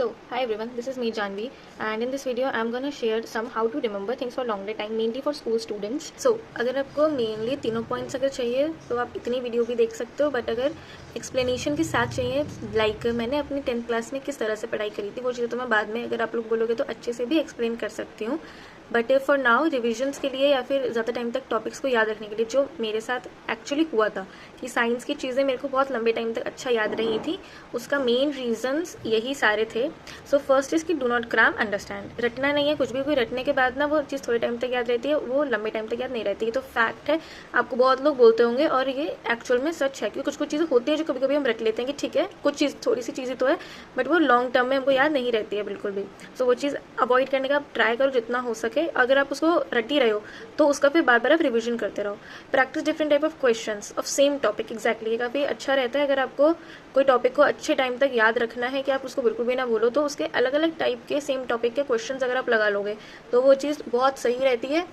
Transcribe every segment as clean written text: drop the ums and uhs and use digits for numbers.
So, hi everyone, this is me Janvi, and in this video I'm gonna share some how to remember things for longer time, mainly for school students. So, अगर आपको mainly तीनों points अगर चाहिए तो आप इतनी video भी देख सकते हो, बट अगर एक्सप्लेनेशन के साथ चाहिए लाइक मैंने अपनी 10th क्लास में किस तरह से पढ़ाई करी थी वो चीज़ें तो मैं बाद में अगर आप लोग बोलोगे तो अच्छे से भी एक्सप्लेन कर सकती हूँ. बट फॉर नाउ रिविजन्स के लिए या फिर ज़्यादा टाइम तक टॉपिक्स को याद रखने के लिए जो मेरे साथ एक्चुअली हुआ था कि साइंस की चीज़ें मेरे को बहुत लंबे टाइम तक अच्छा याद रही थी, उसका मेन रीजंस यही सारे थे. सो फर्स्ट इज़ कि डू नॉट क्रैम, अंडरस्टैंड. रटना नहीं है कुछ भी, कोई रटने के बाद ना वो चीज़ थोड़े टाइम तक याद रहती है, वो लंबे टाइम तक याद नहीं रहती. ये तो फैक्ट है, आपको बहुत लोग बोलते होंगे और ये एक्चुअल में सच है, क्योंकि कुछ कुछ चीज़ें होती हैं जो कभी कभी हम रट लेते हैं कि ठीक है कुछ चीज़ थोड़ी सी चीज़ें तो है बट वो लॉन्ग टर्म में हमको याद नहीं रहती है बिल्कुल भी. सो वो चीज़ अवॉइड करने का आप ट्राई करो जितना हो सके. अगर आप उसको रट ही रहे हो तो उसका फिर बार बार आप रिविजन करते रहो. Practice different type of questions of same topic. Exactly, काफ़ी अच्छा रहता है अगर आपको कोई टॉपिक को अच्छे टाइम तक याद रखना है कि आप उसको बिल्कुल भी ना बोलो, तो उसके अलग अलग टाइप के सेम टॉपिक के क्वेश्चंस अगर आप लगा लोगे तो वो चीज़ बहुत सही रहती है.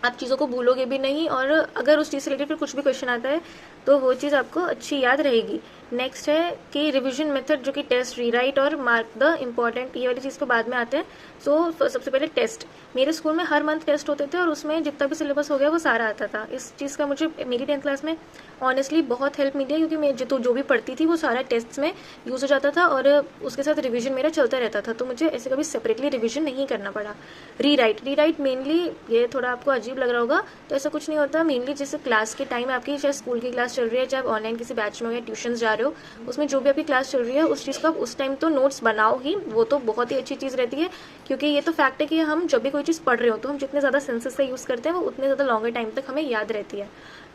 आप चीज़ों को भूलोगे भी नहीं, और अगर उस चीज़ से रिलेटेड फिर कुछ भी क्वेश्चन आता है तो वो चीज़ आपको अच्छी याद रहेगी. नेक्स्ट है कि रिवीजन मेथड, जो कि टेस्ट, रीराइट और मार्क द इम्पॉर्टेंट, ये वाली चीज़ को बाद में आते हैं. सो सबसे पहले टेस्ट. मेरे स्कूल में हर मंथ टेस्ट होते थे और उसमें जितना भी सिलेबस हो गया वो सारा आता था. इस चीज़ का मुझे मेरी 10th क्लास में ऑनेस्टली बहुत हेल्प मिली है, क्योंकि मैं जो भी पढ़ती थी वो सारा टेस्ट में यूज़ हो जाता था और उसके साथ रिवीजन मेरा चलता रहता था, तो मुझे ऐसे कभी सेपरेटली रिवीजन नहीं करना पड़ा. रीराइट मेनली, ये थोड़ा आपको अजीब लग रहा होगा, तो ऐसा कुछ नहीं होता. मेनली जैसे क्लास के टाइम आपकी चाहे स्कूल की क्लास चल रही है, चाहे आप ऑनलाइन किसी बैच में हो या ट्यूशन जा रहे हो, उसमें जो भी आपकी क्लास चल रही है उस चीज़ का उस टाइम तो नोट्स बनाओ ही. वो तो बहुत ही अच्छी चीज़ रहती है, क्योंकि ये तो फैक्ट है कि हम जब भी कोई चीज़ पढ़ रहे हो तो हम जितने ज़्यादा सेंसेस का यूज़ करते हैं वो उतने ज़्यादा लॉन्गर टाइम तक हमें याद रहती है.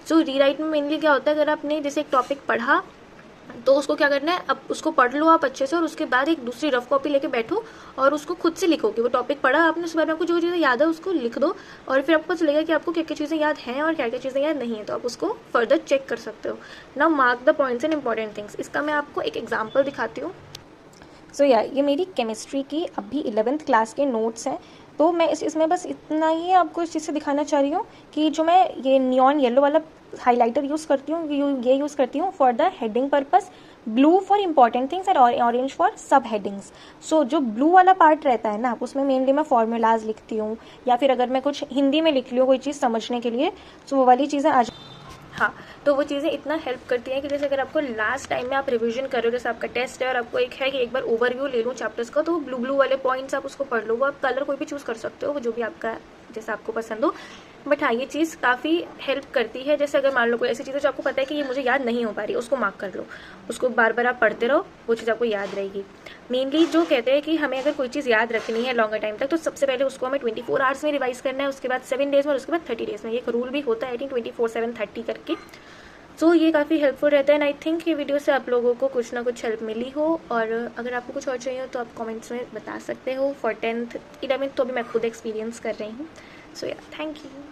सो रीराइट में मेनली क्या होता है, अगर आपने जैसे एक टॉपिक पढ़ा तो उसको क्या करना है, अब उसको पढ़ लो आप अच्छे से और उसके बाद एक दूसरी रफ कॉपी लेके बैठो और उसको खुद से लिखो कि वो टॉपिक पढ़ा आपने, उसके बाद आपको जो चीज़ें याद है उसको लिख दो और फिर आपको चलेगा कि आपको क्या क्या चीज़ें याद हैं और क्या क्या चीज़ें याद नहीं है, तो आप उसको फर्दर चेक कर सकते हो. Now mark the points and important things. इसका मैं आपको एक एग्जाम्पल दिखाती हूँ. सो ये मेरी केमिस्ट्री की अभी 11th क्लास के नोट्स हैं. तो मैं इसमें बस इतना ही आपको इस चीज़ से दिखाना चाह रही हूँ कि जो मैं ये नियॉन येलो वाला हाइलाइटर यूज़ करती हूँ, ये यूज़ करती हूँ for the heading purpose, blue for important things and orange for सब हेडिंग्स. सो जो ब्लू वाला पार्ट रहता है ना, उसमें मेनली मैं फॉर्मूलाज लिखती हूँ या फिर अगर मैं कुछ हिंदी में लिख ली हूँ कोई चीज़ समझने के लिए, तो वो वाली चीज़ें आ. हाँ, तो वो चीज़ें इतना हेल्प करती हैं कि जैसे अगर आपको लास्ट टाइम में आप रिवीजन कर रहे हो, जैसे आपका टेस्ट है और आपको एक है कि एक बार ओवरव्यू ले लूँ चैप्टर्स का, तो वो ब्लू वाले पॉइंट्स आप उसको पढ़ लो. वो आप कलर कोई भी चूज़ कर सकते हो, वो जो भी आपका जैसा आपको पसंद हो. बट हाँ, ये चीज़ काफ़ी हेल्प करती है. जैसे अगर मान लो कोई ऐसी चीज़ है जो आपको पता है कि ये मुझे याद नहीं हो पा रही, उसको मार्क कर लो, उसको बार बार आप पढ़ते रहो, वो चीज़ आपको याद रहेगी. मेनली जो कहते हैं कि हमें अगर कोई चीज़ याद रखनी है लॉन्गर टाइम तक, तो सबसे पहले उसको हमें 24 आवर्स में रिवाइज करना है, उसके बाद 7 डेज में और उसके बाद 30 डेज में. ये एक रूल भी होता है आई थिंक 24/7/30 करके. सो ये काफ़ी हेल्पफुल रहता है एंड आई थिंक ये वीडियो से आप लोगों को कुछ ना कुछ हेल्प मिली हो. और अगर आपको कुछ और चाहिए हो तो आप कमेंट्स में बता सकते हो. फॉर 10th 11th तो अभी मैं खुद एक्सपीरियंस कर रही हूँ. सो या, थैंक यू.